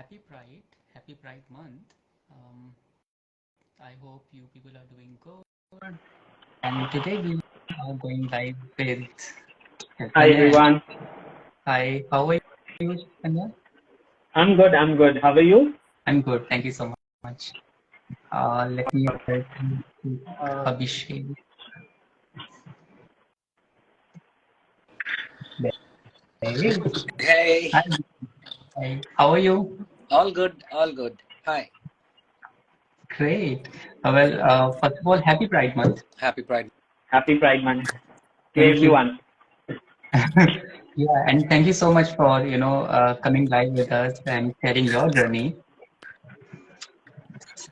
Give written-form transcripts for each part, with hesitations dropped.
Happy Pride Month. Um, I hope you people are doing good. And today we are going live with Hi Chaitanya. everyone. Hi, how are you, Chaitanya? I'm good. I'm good. How are you? I'm good, thank you so much. Let me welcome to Abhishek. Hey, Hey, hi, hi. How are you? all good, all good. Hi, Great. First of all, Happy Pride Month. happy Pride. Happy Pride Month to Thank you. everyone. Yeah, and thank you so much for, coming live with us and sharing your journey.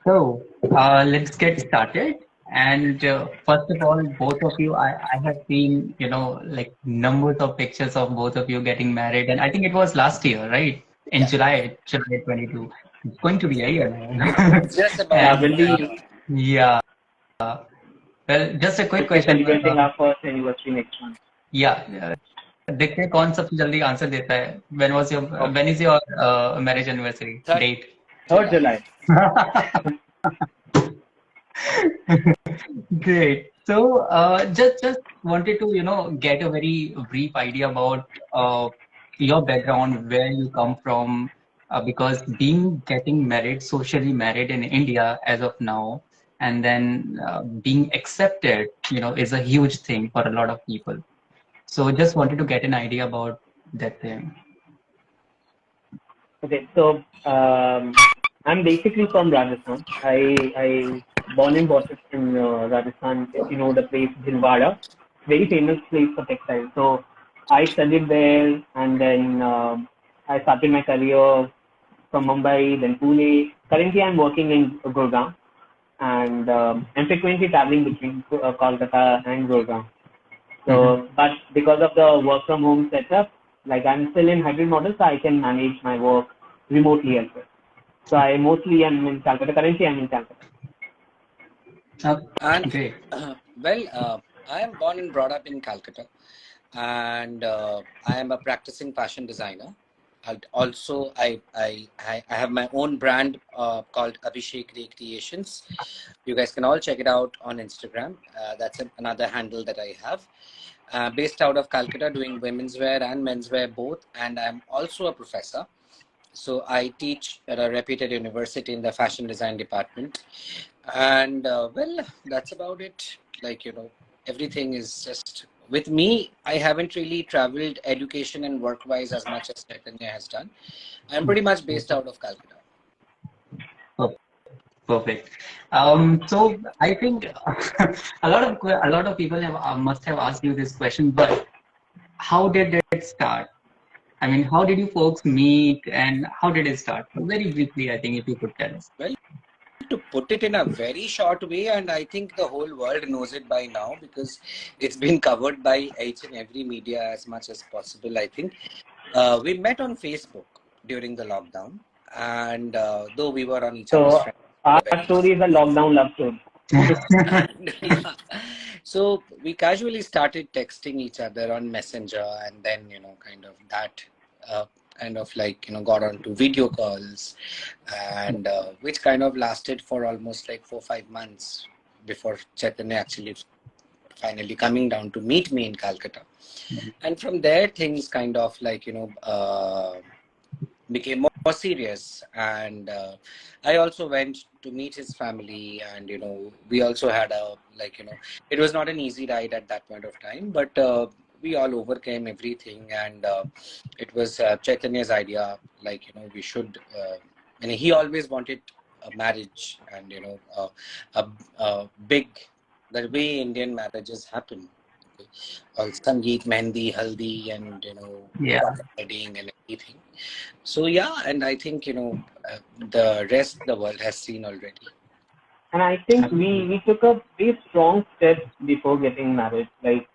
So, let's get started. And first of all, both of you, I have seen, like numbers of pictures of both of you getting married. And I think it was last year, right? In Yeah, July 22. It's going to be a year it's now. just about Yeah, to And we'll be a be year. yeah, well, just a quick we'll be question. celebrating our first anniversary next month. Yeah, देखते हैं कौन सबसे जल्दी answer देता है. Okay. When is your marriage anniversary 3rd date? July. July. Great. So, just wanted to, get a very brief idea about your background, where you come from, because getting married, socially married in India as of now, and then being accepted, is a huge thing for a lot of people. So, just wanted to get an idea about that thing. Okay. So I'm basically from Rajasthan. I born and brought up in Rajasthan. If you know the place Bhilwara, very famous place for textiles. So I studied there, and then I started my career from Mumbai, then Pune. Currently, I'm working in Gurgaon, and I'm frequently traveling between Kolkata and Gurgaon. Mhm. So, but because of the work from home setup, like I'm still in hybrid model, so I can manage my work remotely as well. So I mostly am in Calcutta. Currently, I'm in Calcutta. And Great. well, I am born and brought up in Calcutta, and I am a practicing fashion designer. Also, I have my own brand called Abhishek Recreations. You guys can all check it out on Instagram. That's another handle that I have. Based out of Calcutta, doing women's wear and men's wear both, and I'm also a professor. So I teach at a reputed university in the fashion design department, and well, that's about it. Like everything is just with me. I haven't really traveled education and work wise as much as Chaitanya has done. I'm pretty much based out of Calcutta. Perfect. So I think a lot of people have must have asked you this question, but how did it start? I mean, how did you folks meet, and how did it start? So very briefly, I think if you could tell us. Well, to put it in a very short way, and I think the whole world knows it by now because it's been covered by each and every media as much as possible. I think we met on Facebook during the lockdown, and though we were on each other's So friends for our a very story is a lockdown love story. and yeah, so we casually started texting each other on Messenger, and then kind of that kind of like got on to video calls, and which kind of lasted for almost like 4 5 months before Chaitanya actually finally coming down to meet me in Calcutta. And from there things kind of like became more serious, and I also went to meet his family, and we also had a like it was not an easy ride at that point of time, but we all overcame everything, and it was Chaitanya's idea, like we should and he always wanted a marriage, and a big, the way Indian marriages happen, all sangeet, mehndi, haldi, and Yeah. proper wedding and everything. So yeah, and I think the rest the world has seen already. And I think we took a very strong step before getting married. Like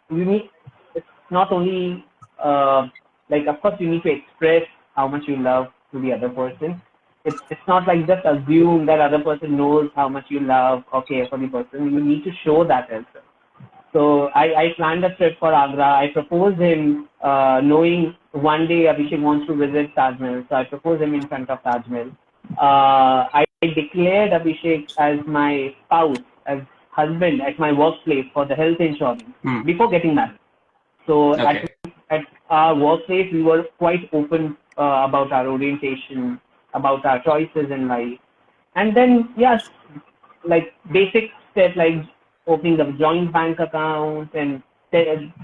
we need, it's not only like of course you need to express how much you love to the other person. It's not like just assume that other person knows how much you love or care for the person. You need to show that as well. So I planned a trip for Agra. I proposed him, knowing one day Abhishek wants to visit Taj Mahal. So I proposed him in front of Taj Mahal. I declared Abhishek as my spouse, as husband at my workplace for the health insurance before getting married. So Okay. at our workplace, we were quite open about our orientation, about our choices in life. And then, yes, like basic steps like opening a joint bank account and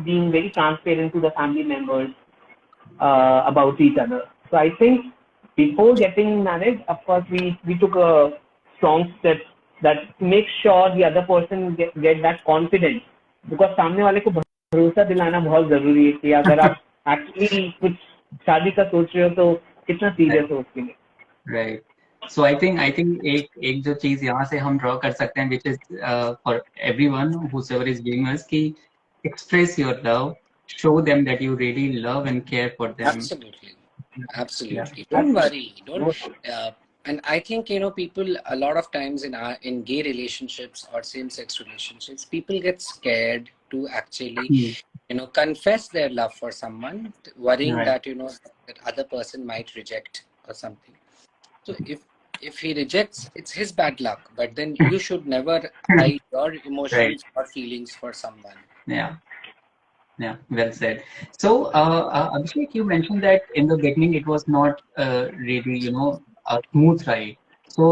being very transparent to the family members about each other. So I think before getting married, of course, we took a strong step that make sure the other person get that confidence, because सामने वाले को भरोसा दिलाना बहुत जरूरी है कि अगर आप एक्चुअली कुछ शादी का सोच रहे हो तो कितना सीरियस हो उसके लिए. Right. So I think एक जो चीज यहाँ से हम ड्रॉ कर सकते हैं, which is for everyone whosoever is viewing us, कि express your love, show them that you really love and care for them. Absolutely. Yeah. Absolutely. Don't worry. Don't. And I think, people a lot of times in gay relationships or same-sex relationships, people get scared to actually, confess their love for someone, worrying Right. that that other person might reject or something. So if he rejects, it's his bad luck. But then you should never hide your emotions or feelings for someone. Yeah. Yeah, well said. So, Abhishek, you mentioned that in the beginning it was not really, a smooth ride. So,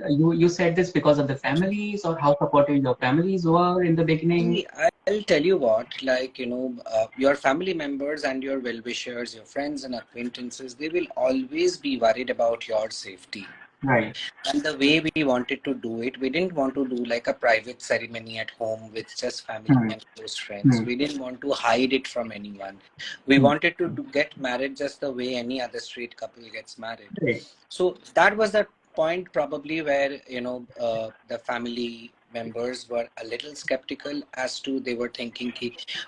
you said this because of the families, or how supportive your families were in the beginning? See, I'll tell you what, like, your family members and your well-wishers, your friends and acquaintances, they will always be worried about your safety. Right. And the way we wanted to do it, we didn't want to do like a private ceremony at home with just family and close friends. We didn't want to hide it from anyone. We wanted to get married just the way any other straight couple gets married. Right. So that was the point probably where, the family members were a little skeptical as to, they were thinking,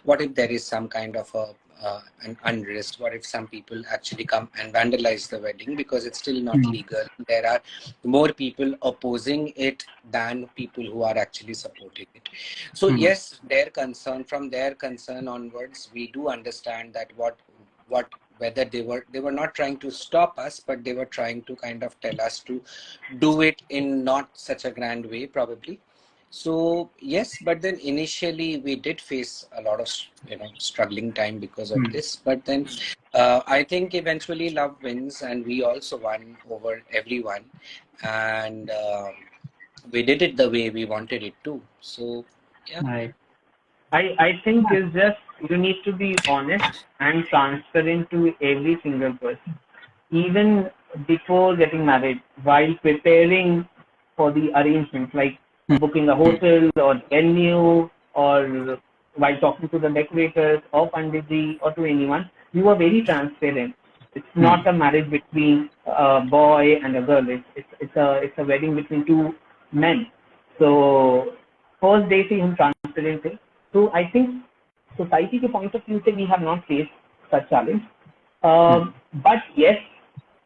what if there is some kind of an unrest? What if some people actually come and vandalize the wedding because it's still not legal? There are more people opposing it than people who are actually supporting it. So yes, from their concern onwards, we do understand that whether they were not trying to stop us, but they were trying to kind of tell us to do it in not such a grand way, probably. So yes, but then initially we did face a lot of struggling time because of this. But then I think eventually love wins, and we also won over everyone, and we did it the way we wanted it to. So yeah. Right. I think it's just you need to be honest and transparent to every single person, even before getting married, while preparing for the arrangements, like booking a hotel or venue, or while talking to the decorators or Panditji or to anyone. You are very transparent. It's not a marriage between a boy and a girl. It's a wedding between two men. So first day से हम transparent थे. So I think society के point of view से we have not faced such challenge. But yes,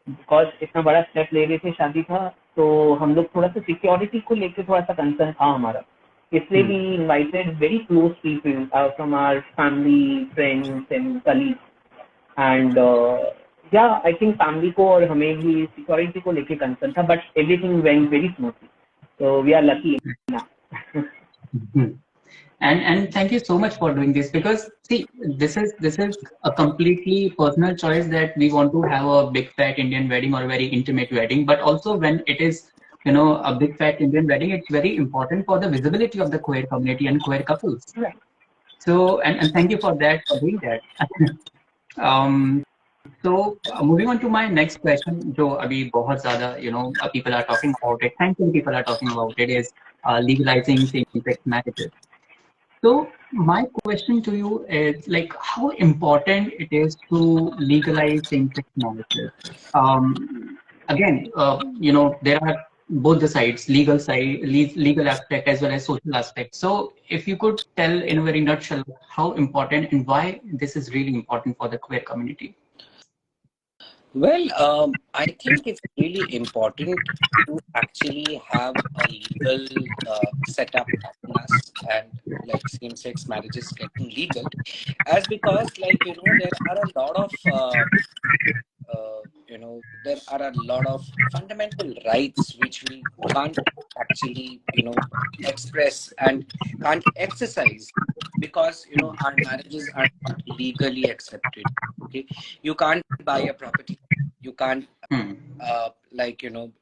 because इतना बड़ा step ले रहे थे शादी का, तो हम लोग थोड़ा सा सिक्योरिटी को लेकर थोड़ा सा कंसर्न था हमारा. इसलिए we invited very close people from our family, friends and colleagues. And yeah I think family को और हमें भी सिक्योरिटी को लेकर कंसर्न था, but everything went very smoothly. So we are lucky now. And thank you so much for doing this, because see, this is a completely personal choice that we want to have a big fat Indian wedding or a very intimate wedding. But also when it is a big fat Indian wedding, it's very important for the visibility of the queer community and queer couples. Right. So and thank you for that, for doing that. So moving on to my next question, जो अभी बहुत ज़्यादा people are talking about it. Thankfully, people are talking about it, is legalizing same-sex marriages. So my question to you is, like, how important it is to legalize same-sex marriages? Again, there are both the sides, legal aspect as well as social aspect. So if you could tell in a very nutshell how important and why this is really important for the queer community. Well, I think it's really important to actually have a legal setup in us, and like same-sex marriages getting legal, as because there are a lot of there are a lot of fundamental rights which we can't actually express and can't exercise because our marriages are not legally accepted. Okay, you can't buy a property, you can't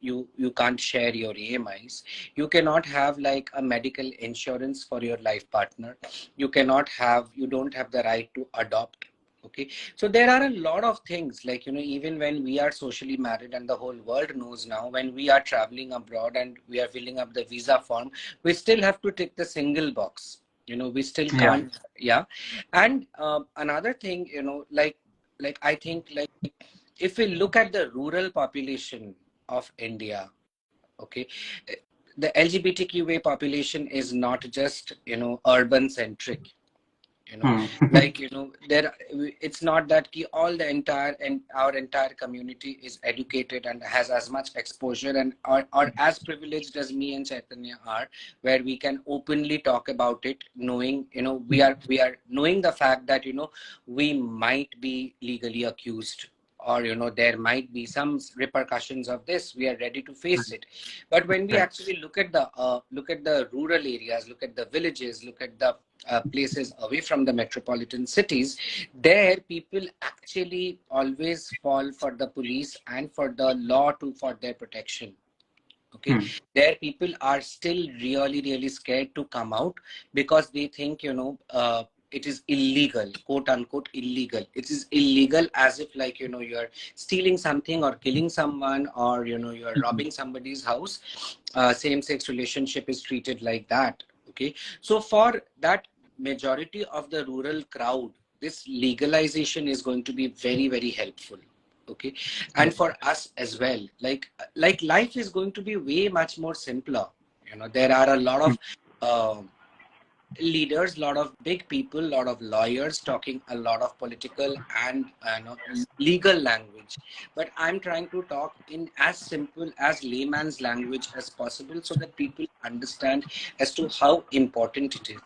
you can't share your AMIs, you cannot have like a medical insurance for your life partner, you don't have the right to adopt. Okay, so there are a lot of things like even when we are socially married and the whole world knows now, when we are traveling abroad and we are filling up the visa form, we still have to tick the single box. We still can't. Yeah. And another thing, I think like if we look at the rural population of India, okay, the LGBTQA population is not just urban centric. There, it's not that all the entire and our entire community is educated and has as much exposure and or as privileged as me and Chaitanya are, where we can openly talk about it, knowing we are knowing the fact that we might be legally accused, or there might be some repercussions of this. We are ready to face it. But when we actually look at the rural areas, look at the villages, look at the places away from the metropolitan cities, there people actually always fall for the police and for the law for their protection. Okay, there people are still really really scared to come out because they think it is illegal, quote unquote illegal. It is illegal as if like you're stealing something or killing someone, or you're robbing somebody's house. Same-sex relationship is treated like that. Okay, so for that majority of the rural crowd, this legalization is going to be very very helpful. Okay, and for us as well, like life is going to be way much more simpler. There are a lot of leaders, lot of big people, lot of lawyers talking a lot of political and legal language, but I'm trying to talk in as simple as layman's language as possible so that people understand as to how important it is.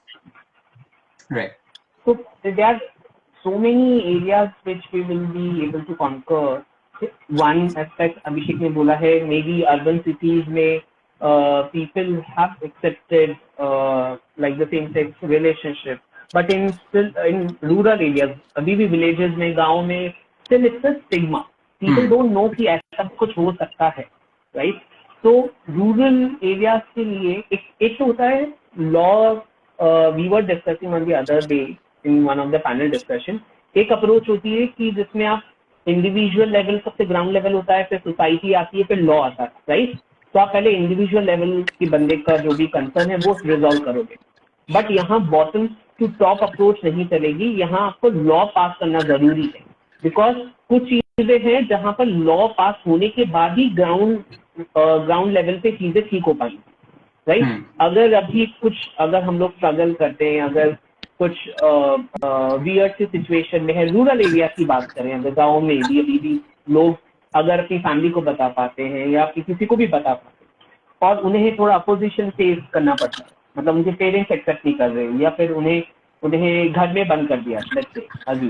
Right. So there are so many areas which we will be able to conquer. One aspect Abhishek ne bola hai, maybe urban cities may people have accepted like the same sex relationship, but in still in rural areas, abhi bhi villages mein, गांव में, still it's a stigma. People don't know कि ऐसा कुछ हो सकता है, right? So rural areas के लिए एक तो होता है law. We were discussing on the other day in one of the panel discussion. एक अप्रोच होती है कि जिसमें आप इंडिविजुअल लेवल, सबसे ग्राउंड लेवल होता है, फिर सोसाइटी आती है, फिर लॉ आता है, राइट? तो आप पहले इंडिविजुअल लेवल की बंदे का जो भी कंसर्न है वो रिजॉल्व करोगे. बट यहाँ बॉटम टू टॉप अप्रोच नहीं चलेगी. यहाँ आपको लॉ पास करना जरूरी है, बिकॉज कुछ चीजें हैं जहां पर लॉ पास होने के बाद ही ग्राउंड लेवल पे चीजें ठीक हो पाएंगी, राइट? अगर अभी अगर हम लोग स्ट्रगल करते हैं, अगर कुछ वियर्ड सी सिचुएशन में है, रूरल एरिया की बात करें, अगर गाँव में भी अभी भी लोग अगर अपनी फैमिली को बता पाते हैं या किसी को भी बता पाते हैं और उन्हें थोड़ा अपोजिशन फेस करना पड़ता है, मतलब उनके पेरेंट्स एक्सेप्ट नहीं कर रहे या फिर उन्हें घर में बंद कर दिया, लेट्स से अभी,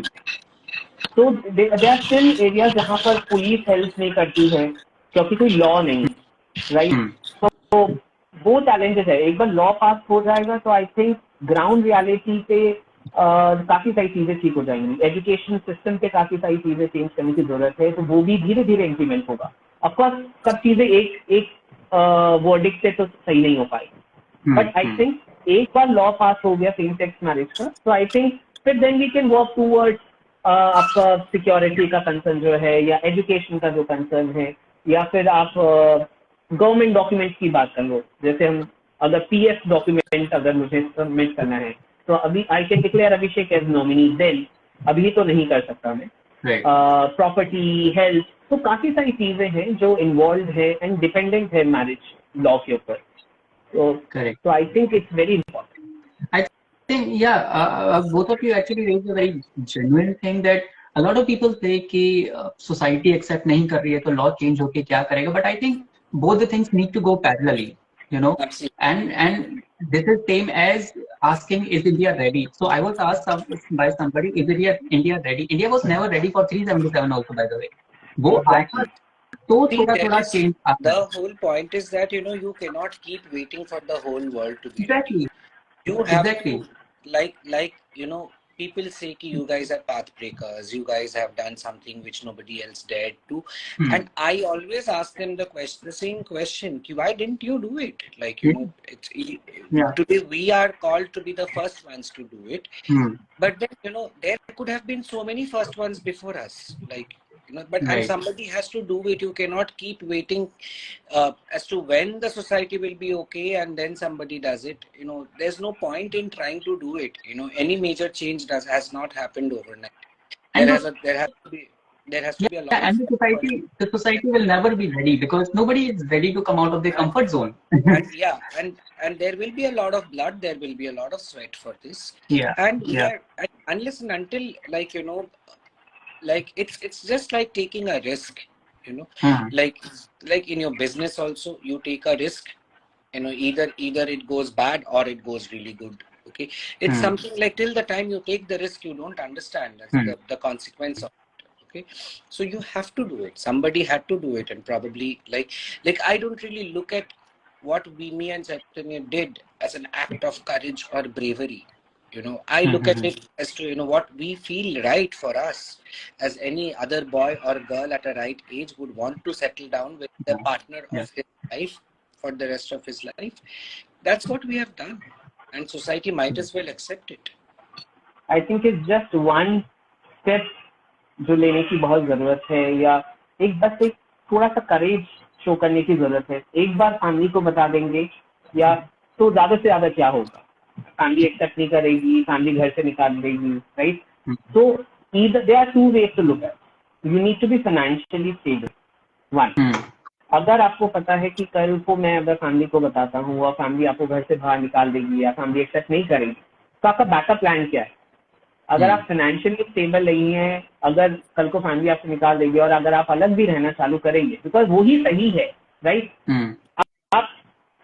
तो दे आर स्टिल एरिया जहां पर पुलिस हेल्प नहीं करती है क्योंकि कोई लॉ नहीं, राइट? तो वो चैलेंजेस है. एक बार लॉ पास हो जाएगा तो आई थिंक ग्राउंड रियलिटी पे काफी सारी चीजें ठीक हो जाएंगी. एजुकेशन सिस्टम पे काफी सारी चीजें चेंज करने की जरूरत है, तो वो भी धीरे धीरे इम्प्लीमेंट होगा. ऑफकोर्स सब चीजें एक वर्डिक्ट से तो सही नहीं हो पाएगी, बट आई थिंक एक बार लॉ पास हो गया सेम सेक्स मैरिज का, तो आई थिंक फिर then we can work towards आपका सिक्योरिटी का कंसर्न जो है, या एजुकेशन का जो कंसर्न है, या फिर आप गवर्नमेंट डॉक्यूमेंट्स की बात कर लो. जैसे हम अगर पीएफ डॉक्यूमेंट अगर मुझे सबमिट करना है, तो अभी I can declare Abhishek as nominee, then अभी तो नहीं कर सकता मैं. प्रॉपर्टी, हेल्थ, तो काफी सारी चीजें हैं जो इन्वॉल्व है एंड डिपेंडेंट है मैरिज लॉ के ऊपर. So I think it's very important. I think, yeah, both of you actually raised a very genuine thing that a lot of people say कि society accept नहीं कर रही है तो law change होके क्या करेगा, but I think both the things need to go parallelly, you know. Absolutely. And this is same as asking, is India ready? So I was asked by somebody, is India ready? India was never ready for 377 also, by the way. वो आया Exactly. तो See, थोड़ा there थोड़ा is change आता है. the whole point is that you cannot keep waiting for the whole world to be ready. Exactly, You have to, exactly. like people say ki you guys are path breakers, you guys have done something which nobody else dared to, and I always ask them the same question ki why didn't you do it? Like it's Yeah. today we are called to be the first ones to do it, but then there could have been so many first ones before us, like but and Right. somebody has to do it. You cannot keep waiting as to when the society will be okay and then somebody does it. There's no point in trying to do it. Any major change has not happened overnight. And There has to be a lot of and the society will never be ready because nobody is ready to come out of their comfort zone. and yeah, and there will be a lot of blood, there will be a lot of sweat for this. Yeah. And we Yeah. are, unless and until, like it's just like taking a risk, like in your business also, you take a risk, either it goes bad or it goes really good. Okay, it's something like till the time you take the risk, you don't understand the consequence of it. Okay, so you have to do it. Somebody had to do it, and probably like I don't really look at what me and Chaitanya did as an act of courage or bravery. I look at it as to what we feel right for us, as any other boy or girl at a right age would want to settle down with the partner of his life for the rest of his life. That's what we have done, and society might as well accept it. I think it's just one step जो लेने की बहुत जरूरत है, या एक थोड़ा सा करेज शो करने की जरूरत है. एक बार फैमिली को बता देंगे या तो ज्यादा से ज्यादा क्या होगा, फैमिली एक्सेप्ट नहीं करेगी, फैमिली घर से निकाल देगी, right? So either there are two ways to look at it. You need to be financially stable. One, अगर आपको पता है कि कल को मैं अगर फैमिली को बताता हूँ और फैमिली आपको घर से बाहर निकाल देगी या फैमिली एक्सेप्ट नहीं करेगी, तो आपका बैकअप प्लान क्या है? अगर आप फाइनेंशियली स्टेबल नहीं है, अगर कल को फैमिली आपसे निकाल देगी और अगर आप अलग भी रहना चालू करेंगे, बिकॉज वो ही सही है, राइट? आप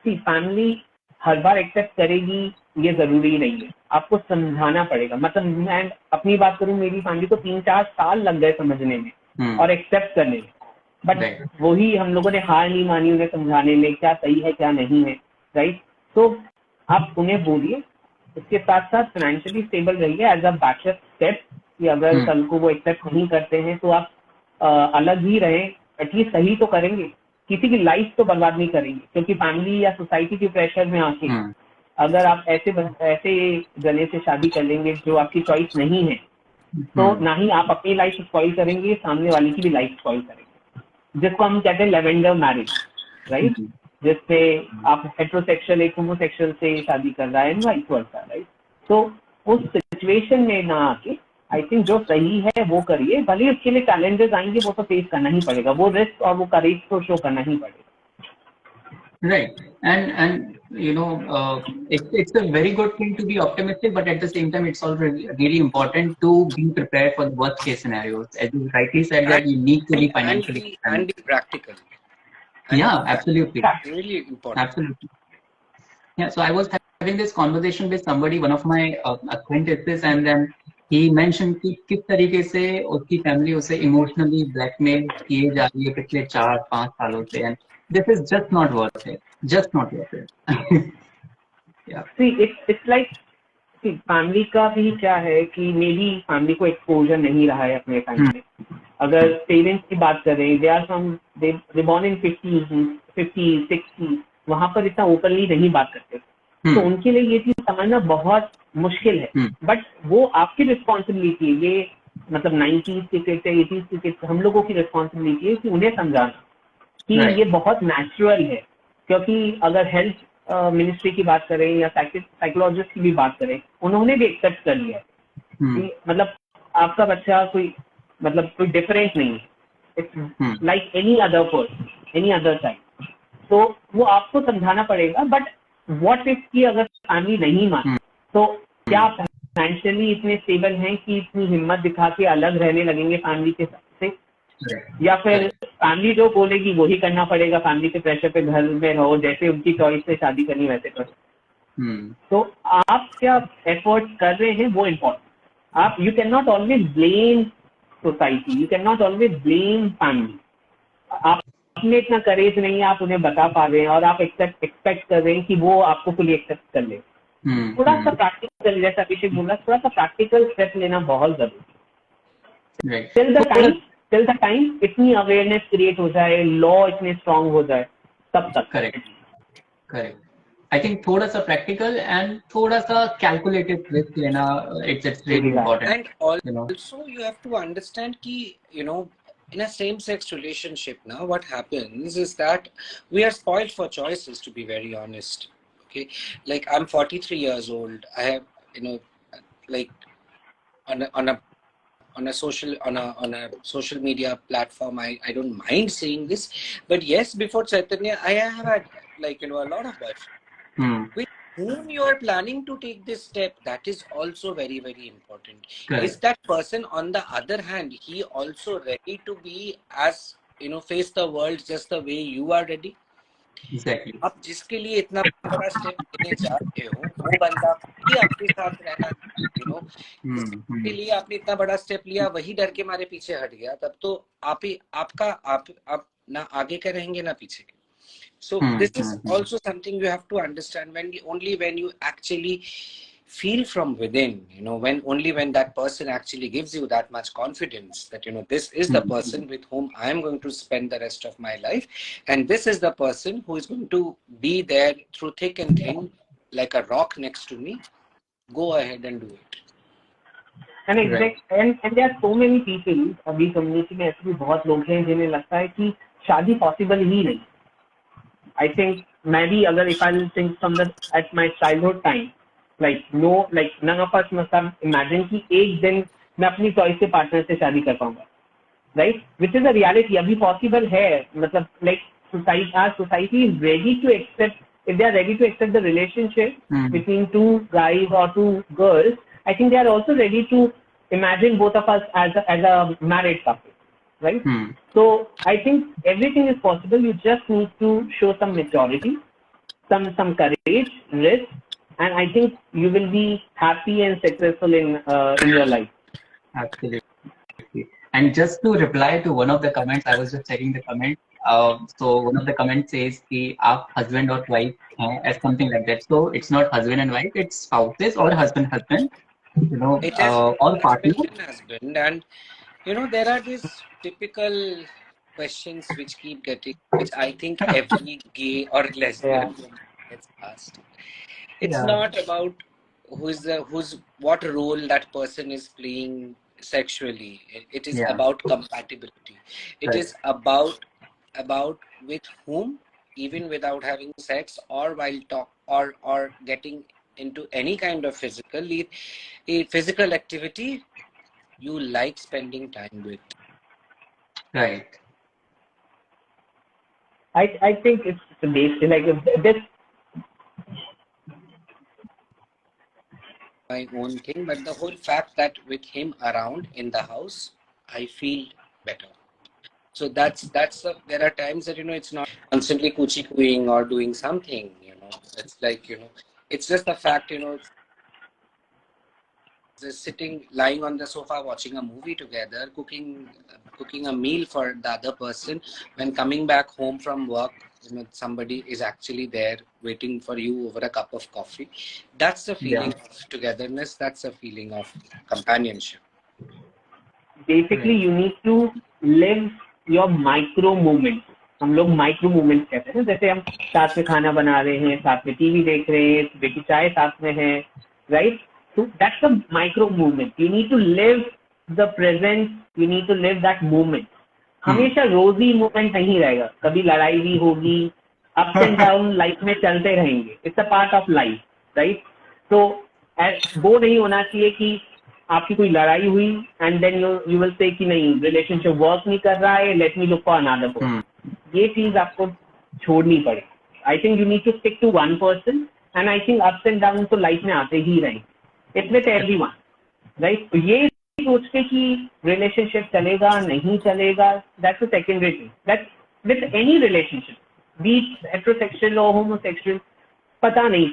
फैमिली हर बार एक्सेप्ट करेगी ये जरूरी नहीं है, आपको समझाना पड़ेगा. मतलब मैं अपनी बात करूं, मेरी फैमिली को 3-4 साल लग गए समझने में और एक्सेप्ट करने में, बट वही हम लोगों ने हार नहीं मानी उन्हें समझाने में क्या सही है क्या नहीं है, राइट? तो आप उन्हें बोलिए, इसके साथ साथ फाइनेंशियली स्टेबल रहिए एज अ बैकअप स्टेप, कि अगर कल को वो एक्सेप्ट नहीं करते हैं तो आप अलग ही रहें, एटलीस्ट सही तो करेंगे, किसी की लाइफ तो बर्बाद नहीं करेंगे. क्योंकि फैमिली या सोसाइटी के प्रेशर में आके अगर आप ऐसे जने से शादी कर लेंगे जो आपकी चॉइस नहीं है, तो ना ही आप अपनी लाइफ स्पॉइल करेंगे, सामने वाले की भी लाइफ स्पॉइल करेंगे, जिसको हम कहते हैं लेवेंडर मैरिज, राइट? जिससे आप हेट्रोसेक्सुअल एक होमोसेक्सुअल से शादी कर रहा है, वाइस वर्सा, राइट? तो उस सिचुएशन में ना आके आई थिंक जो सही है वो करिए, भले उसके लिए चैलेंजेस आएंगे, वो तो फेस करना ही पड़ेगा, वो रिस्क और वो करेज तो शो करना ही पड़ेगा. Right, and it's a very good thing to be optimistic, but at the same time, it's also really important to be prepared for the worst case scenarios. As you rightly said, that you need to be financially and be practical. Yeah, absolutely. That's really important. Absolutely. Yeah, so I was having this conversation with somebody, one of my acquaintances, and then he mentioned कि किस तरीके से उसकी family उसे emotionally blackmail किए जा रही है पिछले 4-5 सालों से, and this is just not worth it. Just not worth it. Yeah. See, it's like family का भी क्या है कि मेरी फैमिली को एक्सपोजर नहीं रहा है अपने टाइम में. अगर पेरेंट्स की बात करें, दे बॉर्न इन 50s 60s, वहां पर इतना ओपनली नहीं बात करते, तो उनके लिए ये चीज समझना बहुत मुश्किल है. बट वो आपकी रिस्पॉन्सिबिलिटी है, ये मतलब 90s के किड्स 80s के किड्स, हम लोगों की रिस्पॉन्सिबिलिटी है कि उन्हें समझाना कि ये बहुत नेचुरल है. क्योंकि अगर हेल्थ मिनिस्ट्री की बात करें या साइकोलॉजिस्ट की भी बात करें, उन्होंने भी एक्सेप्ट कर लिया है. मतलब आपका बच्चा कोई डिफरेंट नहीं है, it's like any other person, any other child. तो वो आपको समझाना पड़ेगा. बट व्हाट इफ की अगर फैमिली नहीं माने, तो क्या फाइनेंशियली इतने स्टेबल हैं कि इतनी हिम्मत दिखा के अलग रहने लगेंगे फैमिली के से, या फिर फैमिली जो बोलेगी वही करना पड़ेगा, फैमिली के प्रेशर पे घर में रहो, जैसे उनकी चॉइस से शादी करनी वैसे करो। तो आप क्या एफर्ट कर रहे हैं वो इम्पोर्टेंट। आप you can not always blame society, you can not always blame family. आप अपने इतना करेज नहीं है, आप उन्हें बता पा रहे हैं और आप एक्सपेक्ट कर रहे हैं कि वो आपको फुली एक्सेप्ट कर ले। थोड़ा सा प्रैक्टिकल, जैसा अभिषेक बोला, थोड़ा सा प्रैक्टिकल स्टेप लेना बहुत जरूरी है। टिल द टाइम इतनी अवेयरनेस क्रिएट हो जाए, लॉ इतने स्ट्रांग हो जाए, तब तक। करेक्ट। आई थिंक थोड़ा सा प्रैक्टिकल एंड थोड़ा सा कैलकुलेटेड रिस्क लेना, it's really important. And also you have to understand कि in a same-sex relationship now, what happens is that we are spoiled for choices, to be very honest. Okay, like I'm 43 years old. I have, like on a social media platform, I don't mind saying this, but yes, before Chaitanya, I have had a lot of boyfriends. With whom you are planning to take this step, that is also very, very important. Correct. Is that person, on the other hand, he also ready to be as face the world just the way you are ready? Exactly. आप जिसके लिए इतना बड़ा step लेने जा रहे हो, वो बंदा भी आपके साथ रहना, जिसके लिए आपने इतना बड़ा स्टेप लिया वही डर के मारे पीछे हट गया, तब तो आप ना आगे के रहेंगे ना पीछे के. So this is also something you have to understand when you actually feel from within, when that person actually gives you that much confidence that, this is the person with whom I am going to spend the rest of my life. And this is the person who is going to be there through thick and thin, like a rock next to me. Go ahead and do it. And there are so many people, अभी community में ऐसे भी बहुत लोग हैं जिन्हें लगता है कि शादी possible ही नहीं. I think maybe if I'll think from at my childhood time, none of us must have imagined कि एक दिन मैं अपनी choice के partner से शादी कर पाऊंगा, right? Which is a reality. अभी possible है, मतलब our society is ready to accept, if they are ready to accept the relationship between two guys or two girls, I think they are also ready to imagine both of us as a married couple. Right? So I think everything is possible. You just need to show some maturity, some courage, risk, and I think you will be happy and successful in your life. Absolutely. And just to reply to one of the comments, I was just checking the comment. So one of the comments says कि आप husband or wife हैं, as something like that. So it's not husband and wife, it's spouses or husband, it is or partner. Husband, and there are these typical questions which keep getting, which I think every gay or lesbian gets asked. It's not about what role that person is playing sexually. It is about compatibility. It is about with whom, even without having sex or while or getting into any kind of physical activity, you like spending time with. Right. I think it's basically like this. My own thing, but the whole fact that with him around in the house, I feel better. So there are times that it's not constantly coochie cooing or doing something. It's like it's just the fact just lying on the sofa watching a movie together, cooking a meal for the other person. When coming back home from work, somebody is actually there waiting for you over a cup of coffee. That's the feeling of togetherness. That's the feeling of companionship. Basically, you need to live your micro moments. हम लोग micro movements कहते हैं, जैसे हम साथ में खाना बना रहे हैं, साथ में टीवी देख रहे हैं, बेटी चाय साथ में है, right? So that's the micro movement. You need to live the present. You need to live that moment. हमेशा रोजी मूवमेंट नहीं रहेगा, कभी लड़ाई भी होगी, अप्स एंड डाउन लाइफ में चलते रहेंगे. It's a part of life, right? तो वो नहीं होना चाहिए कि आपकी कोई लड़ाई हुई and then you will say कि नहीं, रिलेशनशिप वर्क नहीं कर रहा है, let me look for another person. ये चीज आपको छोड़नी पड़ेगी. I think you need to stick to one person, and I think ups and down तो लाइफ में आते ही रहेंगे. It's with everyone, right? तो ये सोच के कि रिलेशनशिप चलेगा नहीं चलेगा, that's a secondary thing. That's with any relationship, be it heterosexual or homosexual, पता नहीं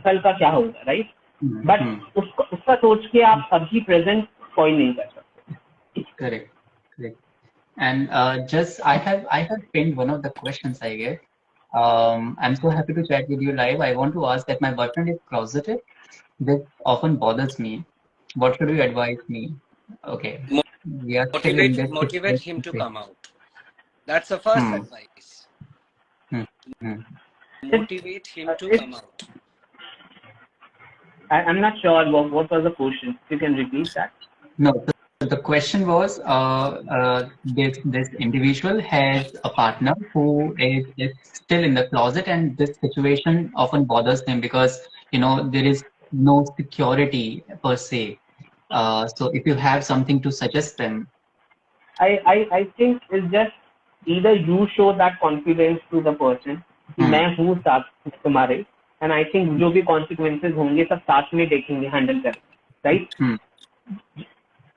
कल का क्या होगा, right? बट उसका सोच के आप अभी प्रेजेंट स्पॉइल नहीं कर सकते. Correct, correct. And just I have pinned one of the questions I get. I'm so happy to chat with you live. I want to ask that my boyfriend is closeted. This often bothers me. What should you advise me? Okay, we are still in this Motivate him to come out. That's the first advice. Motivate him to come out. I'm not sure what was the question. You can repeat that. No, the question was this individual has a partner who is still in the closet, and this situation often bothers him because there is no security per se. So if you have something to suggest them. I think it's just either you show that confidence to the person कि मैं हूँ साथ तुम्हारे, and I think जो भी consequences होंगे सब साथ में देखेंगे, handle करें, right?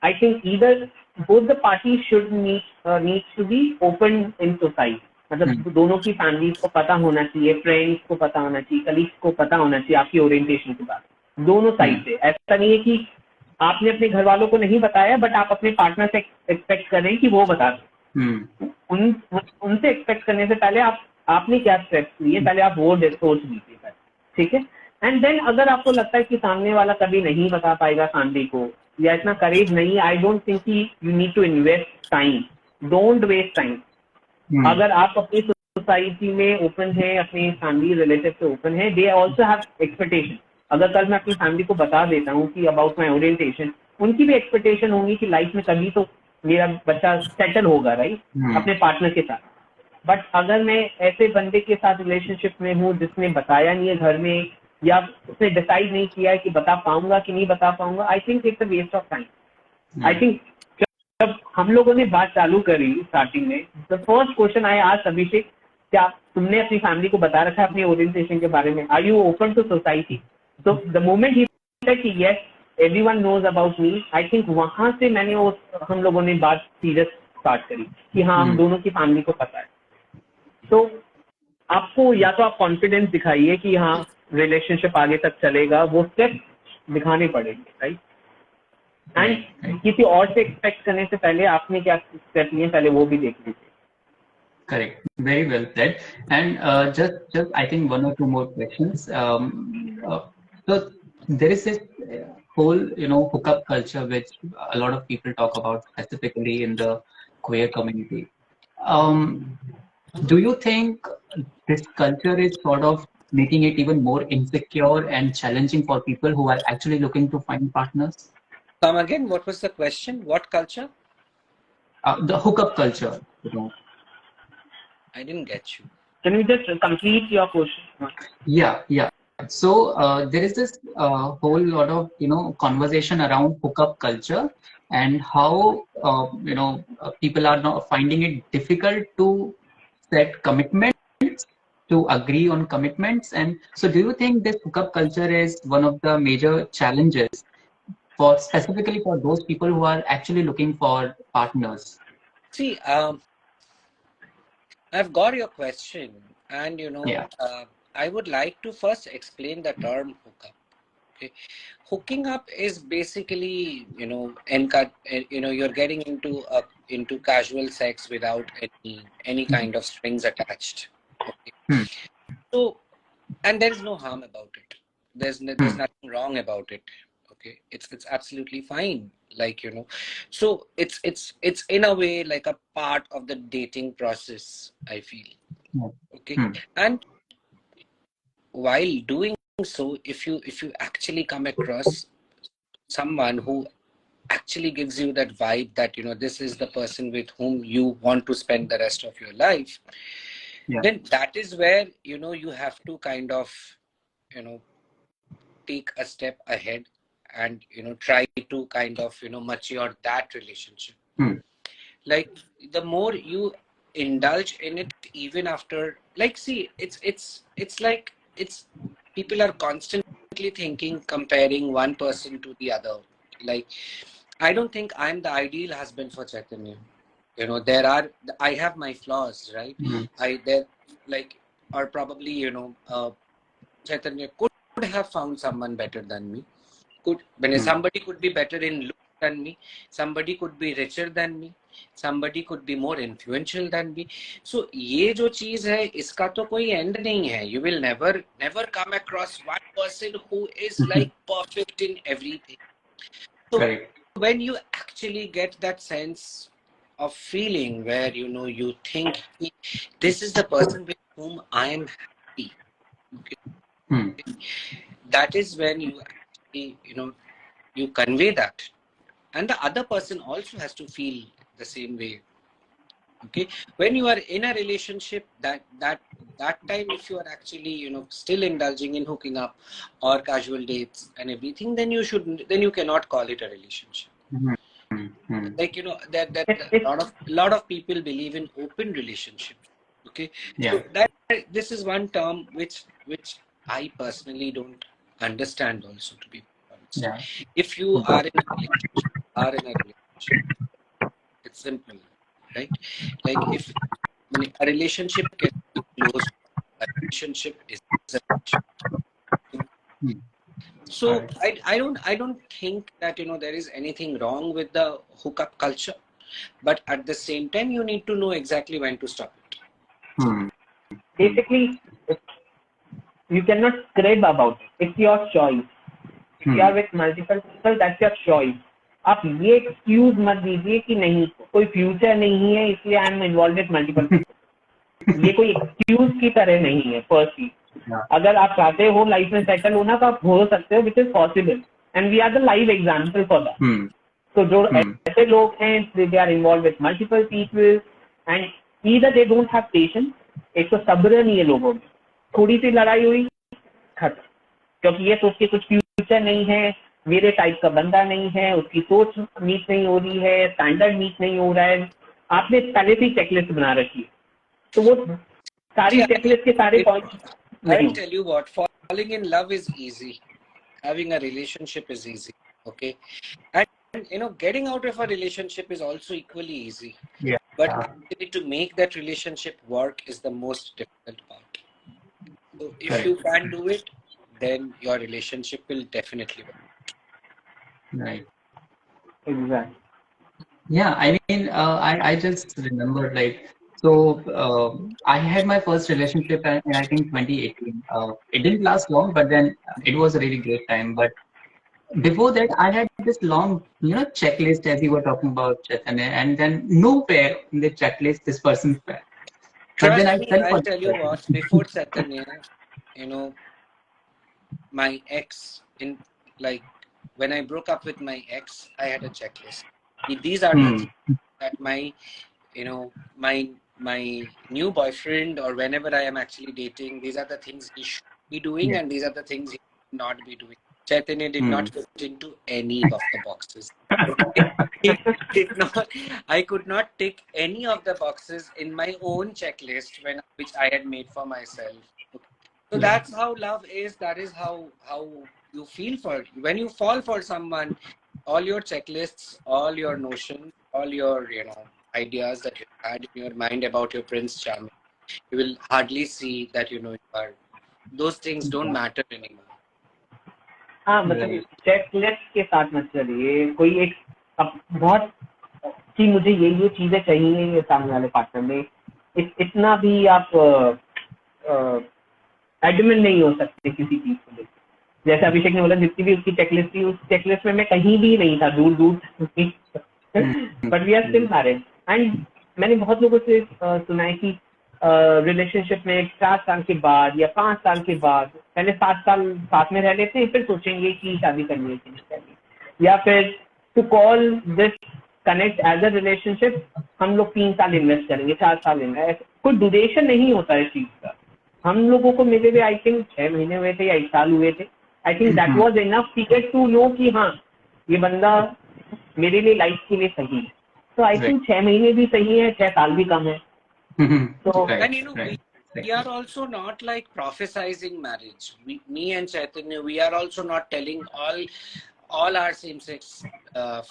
I think either both the parties should needs to be open in society. मतलब दोनों की फैमिलीज को पता होना चाहिए, फ्रेंड्स को पता होना चाहिए, कलीग्स को पता होना चाहिए आपकी ओरिएंटेशन के बारे में, दोनों साइड से. ऐसा नहीं है कि आपने अपने घर वालों को नहीं बताया बट आप अपने पार्टनर से एक्सपेक्ट कर रहे हैं कि वो बता दें. उनसे एक्सपेक्ट करने से पहले आपने क्या स्टेप्स लिए, पहले आप वो सोच लीजिए, ठीक है. एंड देन अगर आपको लगता है कि सामने वाला कभी नहीं बता पाएगा फैमिली को या इतना करेज नहीं, आई डोंट थिंक कि you need to invest time. Don't waste time. अगर आप अपनी सोसाइटी में ओपन है, अपनी फैमिली रिलेटिव से ओपन है, दे ऑल्सो हैव एक्सपेक्टेशन. अगर कल मैं अपनी फैमिली को बता देता हूँ कि अबाउट माई ओरिएंटेशन, उनकी भी एक्सपेक्टेशन होंगी कि लाइफ में कभी तो मेरा बच्चा सेटल होगा, राइट, अपने पार्टनर के साथ. बट अगर मैं ऐसे बंदे के साथ रिलेशनशिप में हूँ जिसने बताया नहीं है घर में, या उसने डिसाइड नहीं किया है कि बता पाऊंगा कि नहीं बता पाऊंगा, I think it's a waste of time. I think जब हम लोगों ने बात चालू करी स्टार्टिंग में, the first question I asked Abhishek, क्या तुमने अपनी फैमिली को बता रखा है अपनी ओरिएंटेशन के बारे में? Are you open to society? So the moment he said कि yes, everyone knows about me, I think वहां से मैंने हम लोगों ने बात सीरियस स्टार्ट करी कि हाँ हम दोनों की फैमिली को पता है. तो आपको या तो आप कॉन्फिडेंस दिखाइए कि हाँ रिलेशनशिप आगे तक चलेगा, वो स्टेप दिखाने पड़ेंगे, राइट. एंड किसी और से एक्सपेक्ट करने से पहले आपने क्या स्टेप लिए पहले वो भी देख लीजिए. Correct. Very well said. And just I think one or two more questions. So there is this whole hookup culture which a lot of people talk about, specifically in the queer community. Do you think this culture is sort of making it even more insecure and challenging for people who are actually looking to find partners? Come again, what was the question? What culture? The hookup culture. I didn't get you. Can you just complete your question? Yeah. So there is this whole lot of conversation around hookup culture and how people are now finding it difficult to set commitments, to agree on commitments. And so do you think this hookup culture is one of the major challenges for specifically for those people who are actually looking for partners? See, I've got your question, and I would like to first explain the term hookup. Okay, hooking up is basically you're getting into casual sex without any kind of strings attached. Okay? So, and there is no harm about it. There's nothing wrong about it. Okay, it's absolutely fine. So it's in a way like a part of the dating process, I feel. Okay, and while doing so, if you actually come across someone who actually gives you that vibe that this is the person with whom you want to spend the rest of your life, then that is where you have to kind of take a step ahead and try to kind of mature that relationship. Like the more you indulge in it, even after, like, see, it's like people are constantly constantly thinking, comparing one person to the other. Like, I don't think I'm the ideal husband for Chaitanya. I have my flaws, right? Mm. There, like, or probably, Chaitanya could have found someone better than me. Somebody could be better in looks than me. Somebody could be richer than me. Somebody could be more influential than me. So ये जो चीज है इसका तो कोई end नहीं है. You will never come across one person who is like perfect in everything. So Correct. when you actually get that sense of feeling where you think this is the person with whom I am happy, okay, Hmm. that is when you actually you convey that, and the other person also has to feel the same way. Okay, when you are in a relationship, that time, if you are actually still indulging in hooking up or casual dates and everything, then you cannot call it a relationship. Hmm. Like that lot of people believe in open relationships. Okay, Yeah. so that this is one term which I personally don't understand also, to be honest. Yeah. If you are in a relationship, it's simple, right? Like, if a relationship can be close, a relationship is a relationship. Hmm. So Correct. I don't think that there is anything wrong with the hookup culture, but at the same time you need to know exactly when to stop it. Hmm. Basically, you cannot scrape about it. It's your choice. If you are with multiple people, that's your choice. आप ये excuse मत दीजिए कि नहीं कोई future नहीं है इसलिए I am involve with multiple people. ये कोई एक्सक्यूज की तरह नहीं है. फर्स्टली, अगर आप चाहते हो लाइफ में सेटल होना तो आप हो सकते हो, which is possible, and we are the live example for that. तो जो ऐसे लोग हैं they are involved with multiple people and either they don't have patience. एक तो सब्र नहीं है लोगों में. थोड़ी सी लड़ाई हुई खत्म, क्योंकि ये सोच के कुछ फ्यूचर नहीं है, मेरे टाइप का बंदा नहीं है, उसकी सोच मीट नहीं हो रही है, स्टैंडर्ड मीट नहीं हो रहा है. आपने पहले से चेकलिस्ट बना रखी है, तो वो सारी चेकलिस्ट के सारे points. I'll tell you what, falling in love is easy, having a relationship is easy, okay, and getting out of a relationship is also equally easy. Yeah. But actually to make that relationship work is the most difficult part. So if Correct. you can't do it, then your relationship will definitely work. Right. Exactly. Yeah, I mean, I just remembered, like, so I had my first relationship in I think 2018. It didn't last long, but then it was a really great time. But before that, I had this long, checklist as you were talking about, Chaitanya, and then nowhere in the checklist this person fell. But then Trust I me, fell I'll for tell this you person. what, before Chaitanya, my ex, when I broke up with my ex, I had a checklist. These are the things that my new boyfriend, or whenever I am actually dating, these are the things he should be doing, Yeah. and these are the things he should not be doing. Chaitanya did not fit into any of the boxes. He did not. I could not tick any of the boxes in my own checklist which I had made for myself. So that's how love is. That is how you feel for it. When you fall for someone, all your checklists, all your notions, all your ideas that you had in your mind about your Prince Charming, you will hardly see that those things don't matter anymore. हाँ, मतलब checklist के साथ मत चलिए. कोई एक बहुत कि मुझे ये चीजें चाहिए ये सामने वाले पार्टनर में, इतना भी आप एडमिन नहीं हो सकते किसी चीज को लेकर. जैसे अभिषेक ने बोला, जितनी भी उसकी चेकलिस्ट थी, उस चेकलिस्ट में मैं कहीं भी नहीं था, दूर दूर. But we are still married. And मैंने बहुत लोगों से सुना है कि रिलेशनशिप में 4 साल के बाद या 5 साल के बाद, पहले 7 साल साथ में रह लेते हैं, फिर सोचेंगे कि शादी करनी है कि नहीं करनी, या फिर to call this connect as a relationship हम लोग 3 साल इन्वेस्ट करेंगे, 4 साल इन्वेस्ट. कोई ड्यूरेशन नहीं होता है चीज का. हम लोगों को मिले हुए आई थिंक 6 महीने हुए थे या 1 साल हुए थे. I think that was enough period to know कि हाँ ये बंदा मेरे लिए लाइफ के लिए सही है. तो आई थिंक 6 महीने भी सही है, 6 साल भी कम है. So, right. we are also not like prophesizing marriage. Me and Chaitanya, we are also not telling all our same-sex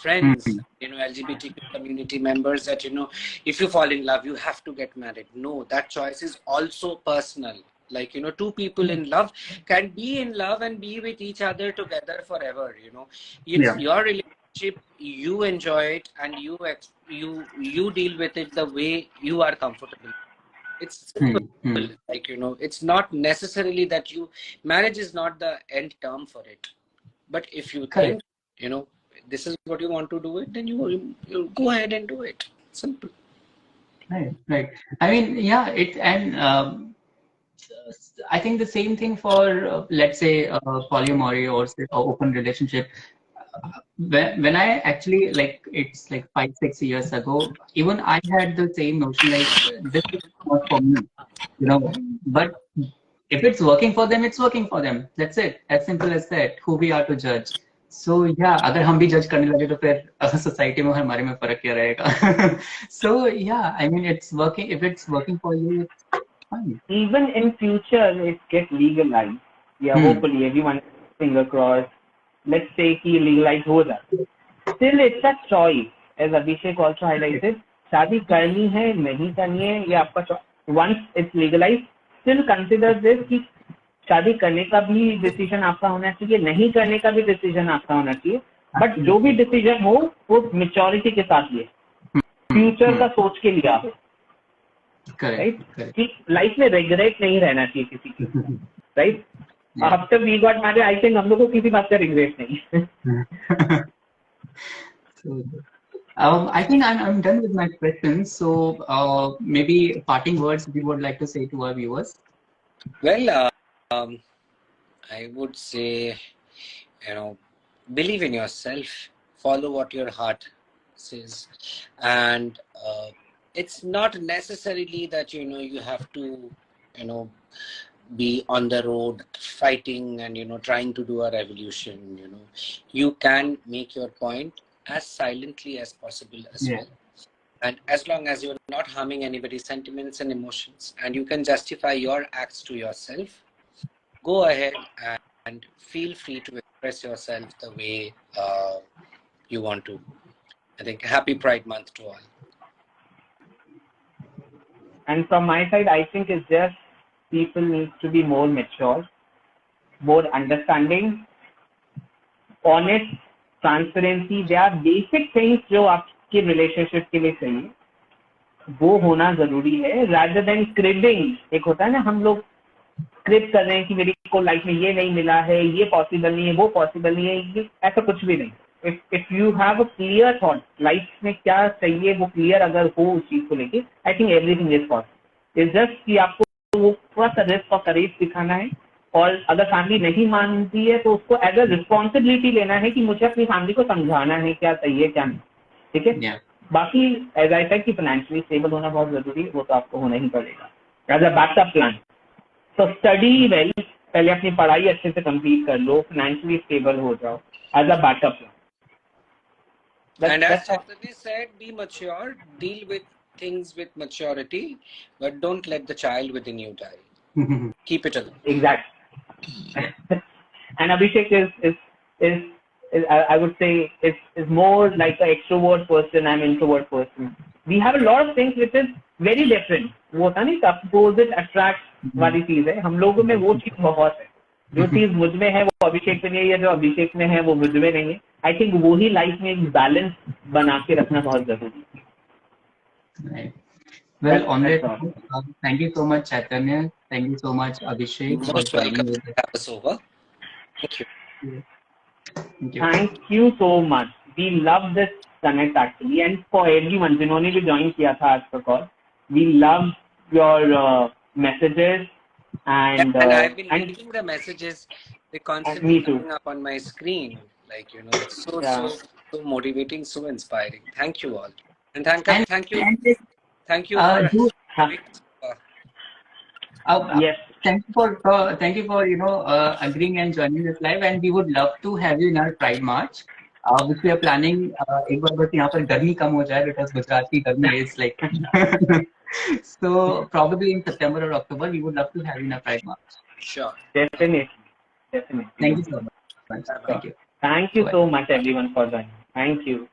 friends, LGBTQ community members that, if you fall in love, you have to get married. No, that choice is also personal. Like, two people in love can be in love and be with each other together forever. It's your relationship, you enjoy it, and you deal with it the way you are comfortable. It's simple. Like, it's not necessarily that marriage is not the end term for it. But if you think, this is what you want to do it, then you go ahead and do it. Simple. Right. I mean, yeah, and I think the same thing for, let's say, polyamory or say, open relationship. When I actually, like, it's like 5-6 years ago, even I had the same notion, like, this is not for me, but if it's working for them, it's working for them. That's it. As simple as that. Who we are to judge. So yeah, अगर हम भी judge करने लगे तो फिर society में हमारे में फर्क क्या रहेगा? So yeah, I mean, it's working. If it's working for you, it's fine. Even in future, it gets legalized. Yeah, hopefully everyone, finger crossed. Let's say he legalized हो जाए. Still, it's a choice. As Abhishek also highlighted, शादी करनी है नहीं करनी है ये आपका choice. Once it's legalized, still consider this कि शादी करने का भी डिसीजन आपका होना चाहिए, नहीं करने का भी डिसीजन आपका होना चाहिए, बट जो भी डिसीजन हो वो मैच्योरिटी के साथ लिए, फ्यूचर का सोच के लिया हो, राइट? कि लाइफ में रिग्रेट नहीं रहना चाहिए किसी की, right? After we got married, I think हम लोग को किसी बात का रिग्रेट नहीं. I think I'm done with my questions. So maybe parting words we would like to say to our viewers. Well, I would say, believe in yourself, follow what your heart says, and it's not necessarily that you have to be on the road fighting and trying to do a revolution. You can make your point as silently as possible as well. And as long as you're not harming anybody's sentiments and emotions, and you can justify your acts to yourself, go ahead and feel free to express yourself the way you want to. I think happy Pride Month to all. And from my side, I think it's just people need to be more mature, more understanding, honest, transparency. There are basic things जो आपके relationship के लिए चाहिए, वो होना जरूरी है. Rather than cribbing, एक होता है ना, हम लोग क्रिप कर रहे हैं कि मेरी को लाइफ में ये नहीं मिला है, ये पॉसिबल नहीं है, वो पॉसिबल नहीं है, ऐसा कुछ भी नहीं. If you have a clear thought, life में क्या चाहिए वो क्लियर अगर हो उस चीज को लेके, I think everything is possible. It's just कि आपको वो थोड़ा सा रिस्क और करेज दिखाना है, और अगर फैमिली नहीं मानती है तो उसको एज अ रिस्पॉन्सिबिलिटी लेना है कि मुझे अपनी फैमिली को समझाना है क्या सही है क्या नहीं. ठीक है. बाकी एज आई सेड कि फाइनेंशियली स्टेबल होना बहुत जरूरी है, वो तो आपको होना ही पड़ेगा एज अ बैकअप प्लान. तो स्टडी वेल, पहले अपनी पढ़ाई अच्छे से कंप्लीट कर लो, फाइनेंशियली स्टेबल हो जाओ as a backup plan. And as Chaitanya said, be mature, deal with things with maturity, but don't let the child within you die. Keep it alone. Exactly. And Abhishek is I would say is more like an extrovert person. I'm an introvert person. We have a lot of things which is very different. वो होता नहीं, opposite attract वाली चीज है. हम लोगों में वो चीज बहुत है. जो चीज मुझ में है वो अभिषेक में नहीं है, जो अभिषेक में है वो मुझ में नहीं है. आई थिंक वो ही लाइफ में एक बैलेंस बना के रखना बहुत जरूरी है. Well, on that, thank you so much, Chaitanya. Thank you so much, Abhishek, for joining with us over. Thank you. Thank you so much. We love this connect actually, and for everyone जिन्होंने भी join किया था आज का call, we love your messages. And I've been reading the messages. They constantly coming up on my screen. Like, it's so motivating, so inspiring. Thank you all. And thank you. Thank you for yes. Thank you for agreeing and joining this live. And we would love to have you in our Pride March, which we are planning. एक बार बस यहाँ पर गर्मी कम हो जाए, because Gujarat की गर्मी is like So probably in September or October, we would love to have you in a Pride March. Sure. Definitely. Definitely. Thank you so much. Thank you. Thank you Bye. so much, everyone, for joining. Thank you.